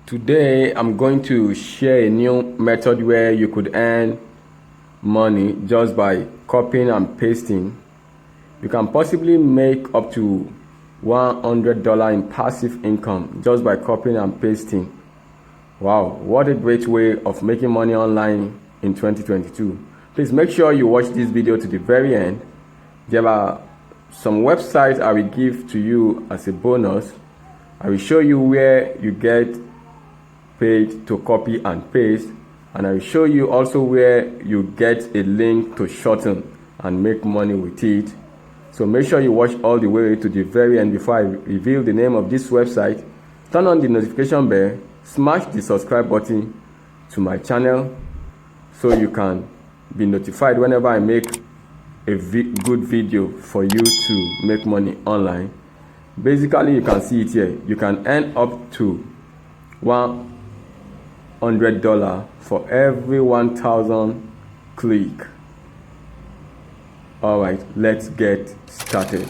Today I'm going to share a new method where you could earn money just by copying and pasting. You can possibly make up to $100 in passive income just by copying and pasting. Wow, what a great way of making money online in 2022. Please make sure you watch this video to the very end. There are some websites I will give to you as a bonus. I will show you where you get paid to copy and paste, and I will show you also where you get a link to shorten and make money with it. So make sure you watch all the way to the very end before I reveal the name of this website. Turn on the notification bell, smash the subscribe button to my channel so you can be notified whenever I make a good video for you to make money online. Basically, you can see it here. You can earn up to $100 for every 1,000 click. Alright, let's get started.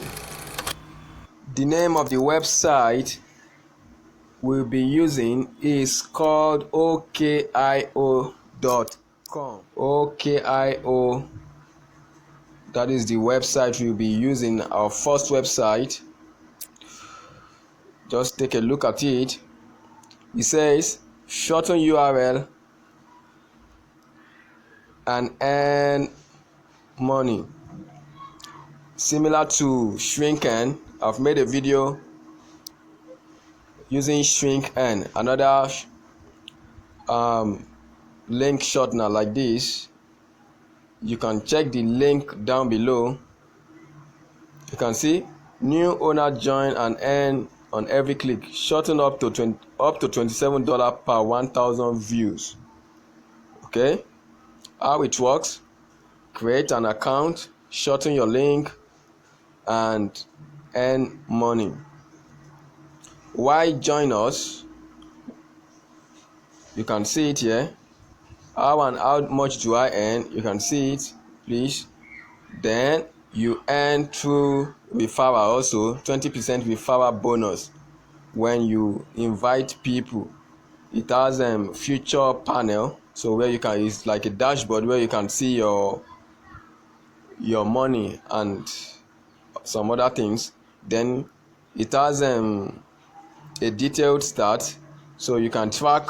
The name of the website we'll be using is called okio.com. okio, that is the website we'll be using, our first website. Just take a look at it. It says shorten URL and earn money. Similar to Shrink-N, I've made a video using Shrink-N, another link shortener like this. You can check the link down below. You can see new owner join and earn on every click, shorten up to $27 per 1,000 views. Okay, how it works: create an account, shorten your link, and earn money. Why join us? You can see it here. How and how much do I earn? You can see it, please. Then you earn through referral, also 20% referral bonus when you invite people. It has future panel, so where you can, it's like a dashboard where you can see your money and some other things. Then it has a detailed stat, so you can track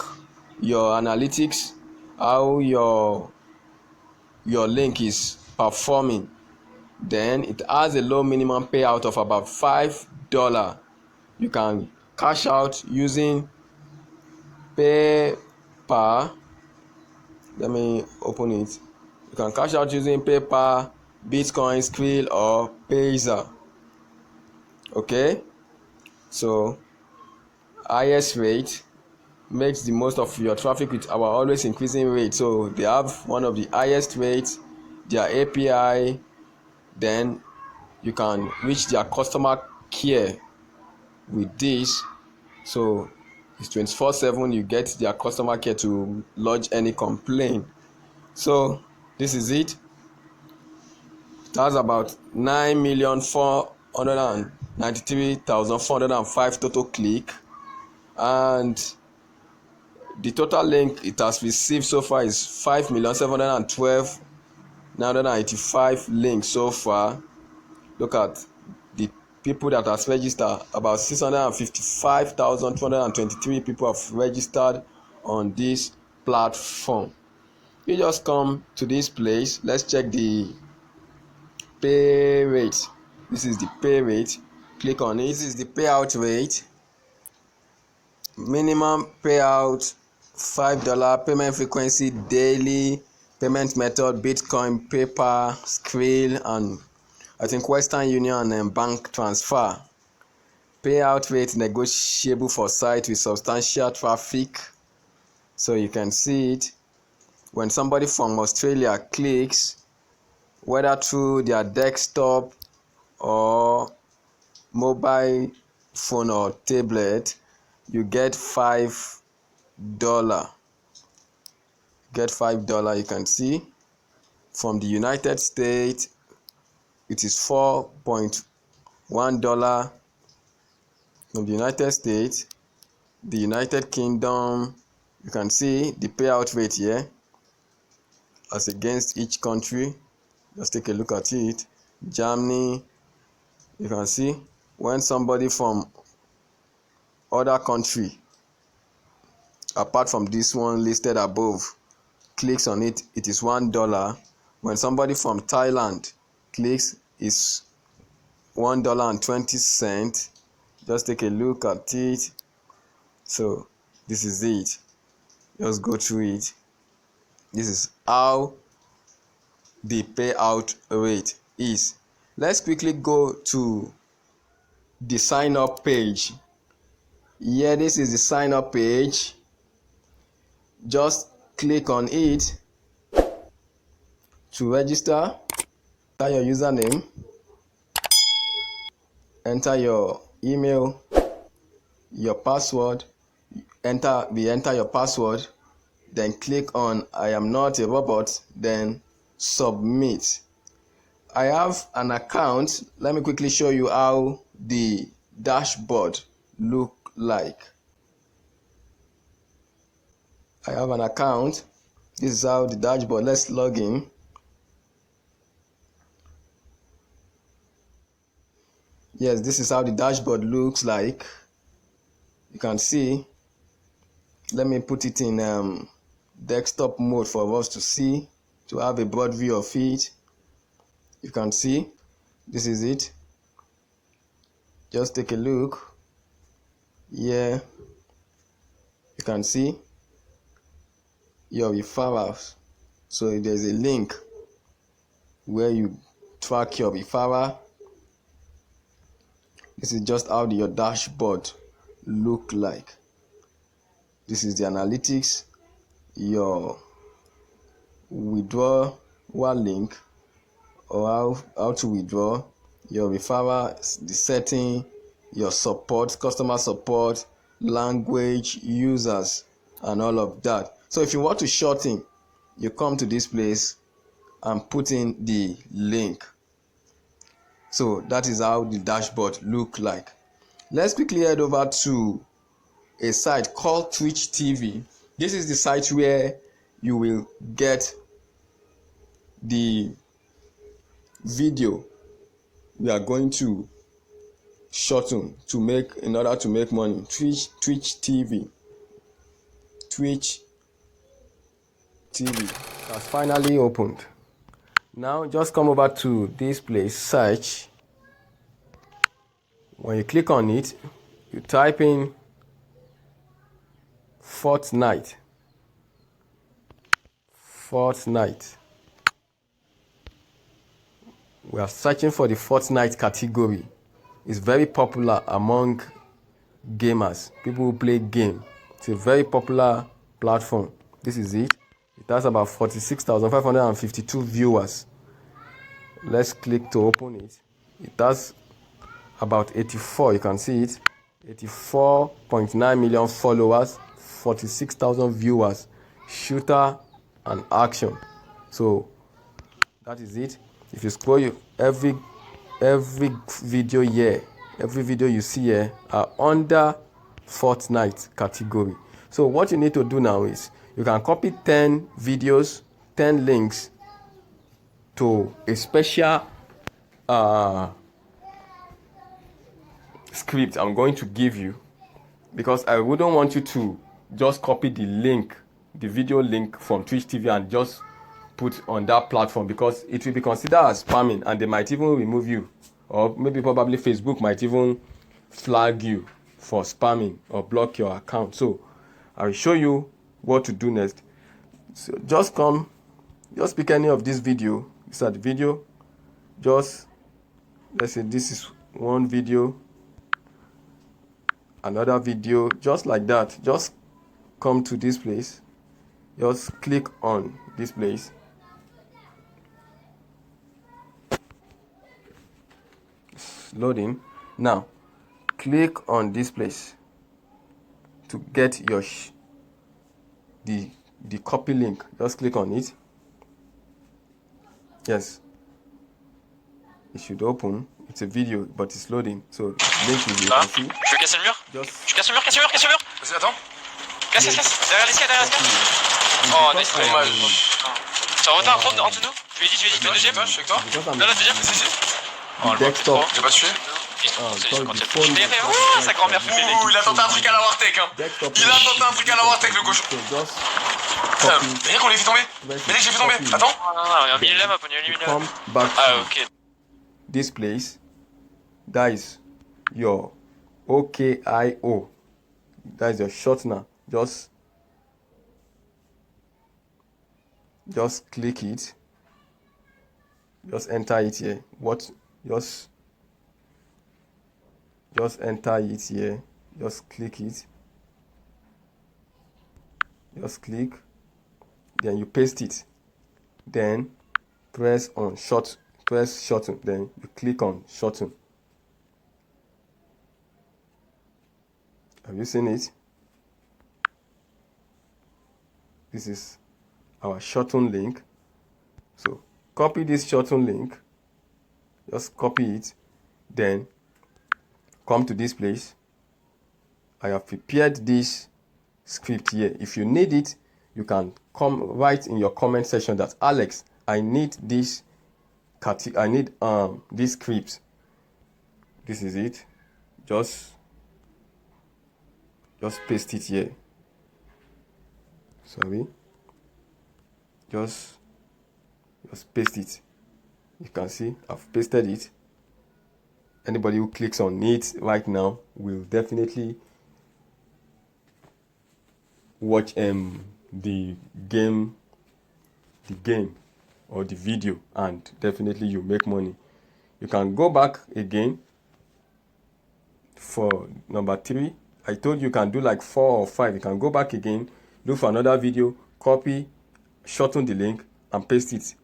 your analytics, how your link is performing. Then it has a low minimum payout of about $5. You can cash out using PayPal. Let me open it. You can cash out using PayPal, Bitcoin, Skrill, or Payza. Okay, so highest rate makes the most of your traffic with our always increasing rate. So they have one of the highest rates, their API. Then you can reach their customer care with this. So it's 24/7. You get their customer care to lodge any complaint. So this is it. It has about 9,493,405 total click, and the total link it has received so far is 5,712,985 links so far. Look at the people that has registered. About 655,223 people have registered on this platform. You just come to this place. Let's check the pay rate. This is the pay rate. Click on it. This is the payout rate. Minimum payout $5. Payment frequency daily. Payment method Bitcoin, PayPal, Skrill, and I think Western Union and bank transfer. Payout rate negotiable for site with substantial traffic. So you can see it. When somebody from Australia clicks, whether through their desktop or mobile phone or tablet, you get $5. Get $5. You can see from the United States it is $4.1 from the United States. the United Kingdom. You can see the payout rate here as against each country. Just take a look at it. Germany, you can see when somebody from other country apart from this one listed above clicks on it, it is $1. When somebody from Thailand clicks, it's $1.20. Just take a look at it. So this is it. Just go through it. This is how the payout rate is. Let's quickly go to the sign up page. Here, this is the sign up page. Just click on it to register. Enter your username, enter your email, your password, enter your password, then click on I am not a robot, then submit. I have an account. Let me quickly show you how the dashboard look like. I have an account. This is how the dashboard. Let's log in. Yes, this is how the dashboard looks like. You can see. Let me put it in desktop mode for us to see, to have a broad view of it. You can see this is it. Just take a look. Yeah, you can see your referrals. So there's a link where you track your referral. This is just how your dashboard look like. This is the analytics, your withdrawal link, or how to withdraw, your referral, the setting, your support, customer support, language, users, and all of that. So if you want to shorten, you come to this place and put in the link. So that is how the dashboard look like. Let's quickly head over to a site called Twitch TV. This is the site where you will get the video we are going to shorten to make in order to make money. Twitch TV has finally opened. Now just come over to this place, search. When you click on it, you type in Fortnite. We are searching for the Fortnite category. It's very popular among gamers, people who play game. It's a very popular platform. This is it. It has about 46,552 viewers. Let's click to open it. It has about 84, you can see it, 84.9 million followers, 46,000 viewers, shooter and action. So that is it. If you scroll, every video here, every video you see here are under Fortnite category. So what you need to do now is you can copy 10 videos, 10 links to a special script I'm going to give you, because I wouldn't want you to just copy the link, the video link from Twitch TV and just put on that platform, because it will be considered as spamming and they might even remove you, or maybe probably Facebook might even flag you for spamming or block your account. So I will show you what to do next. So just pick any of this video. These are the video. Just let's say this is one video, another video, just like that. Just come to this place, just click on this place. It's loading. Now click on this place to get your the copy link. Just click on it. Yes, it should open. It's a video but it's loading, so link is, you can see. Je vais casser le mur. Just Je casse le mur, casse le mur, casse le mur. Vas-y, attends. Casse, casse, casse. Derrière l'escalier, derrière l'escalier. Oh, nice. Dommage. Ça remonte un gros en dessous de nous. Je lui ai dit, le deuxième. Je suis avec toi. because Là, la deuxième. Si, si. Oh, le desktop. J'ai pas tué. Oh, sa grand-mère fait bébé. Ouh, il a tenté un truc à la Wartech, hein. Desktop. Il a tenté un truc à la Wartech, le cochon. So just Putain, copy. mais qu'on les fait tomber. Mais j'ai fait tomber. Attends. Non, non, milieu de la map, on est au milieu de la map. Come back Ah, to ok. this place. That is your OKIO. That is your shortener. Just click it. Just enter it here. Just enter it here. Just click it. Just click. Then you paste it. Then press shorten. Then you click on shorten. Have you seen it? This is our shorten link. So copy this shorten link. Just copy it. Then come to this place. I have prepared this script here. If you need it, you can come write in your comment section that Alex, I need this this script. This is it. Just paste it here. Sorry. Just paste it. You can see I've pasted it. Anybody who clicks on it right now will definitely watch the game or the video, and definitely you make money. You can go back again for number 3. I told you can do like 4 or 5. You can go back again, look for another video, copy, shorten the link and paste it.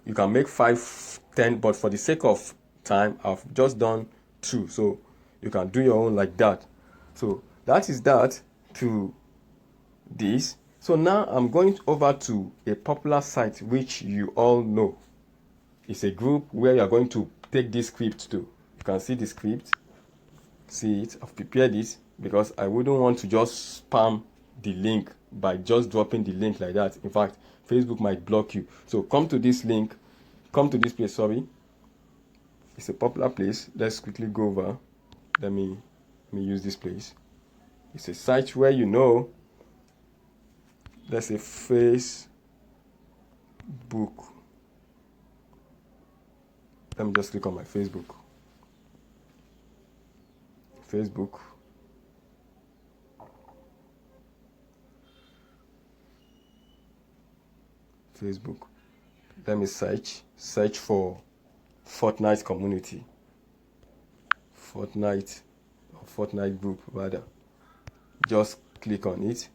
You can make 5, 10, but for the sake of time I've just done 2, so you can do your own like that. So that is that to this. So now I'm going over to a popular site which you all know. It's a group where you're going to take this script to. You can see the script. See it. I've prepared it because I wouldn't want to just spam the link by just dropping the link like that. In fact, Facebook might block you. So come to this link. Come to this place, sorry. It's a popular place. Let's quickly go over. Let me use this place. It's a site where you know. Let's say Facebook. Let me just click on my Facebook. Let me search for Fortnite community. Fortnite group rather. Just click on it.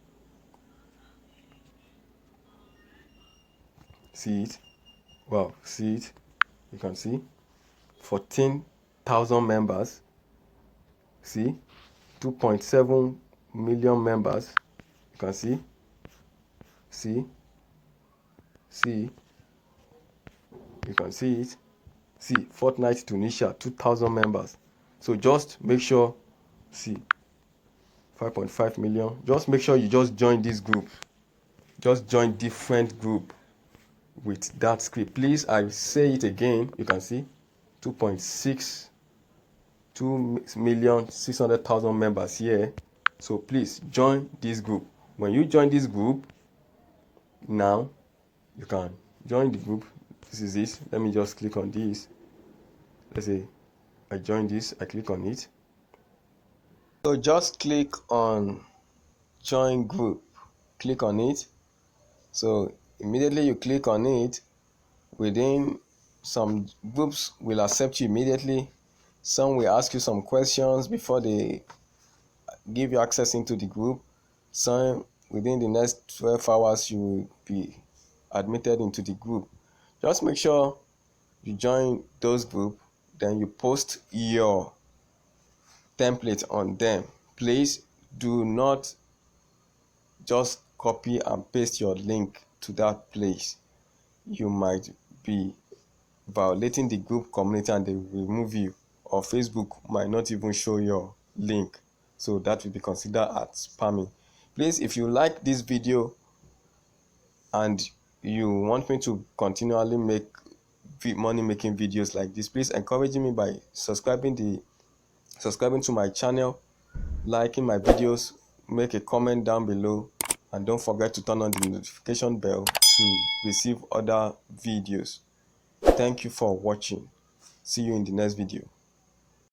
See it? Wow, see it? You can see 14,000 members. See? 2.7 million members. You can see? See? You can see it. See, Fortnite Tunisia, 2,000 members. So just make sure, see, 5.5 million. Just make sure you just join this group. Just join different group with that script. Please, I say it again. You can see 2.600,000 members here. So please join this group. When you join this group, now you can join the group. This is it. Let me just click on this. Let's say I join this. I click on it. So just click on join group. Click on it. So immediately you click on it, within some groups will accept you immediately. Some will ask you some questions before they give you access into the group. Some within the next 12 hours you will be admitted into the group. Just make sure you join those groups, then you post your template on them. Please do not just copy and paste your link to that place. You might be violating the group community and they will remove you, or Facebook might not even show your link. So that will be considered as spamming. Please, if you like this video and you want me to continually make money making videos like this, please encourage me by subscribing to my channel, liking my videos, make a comment down below, and don't forget to turn on the notification bell to receive other videos. Thank you for watching. See you in the next video.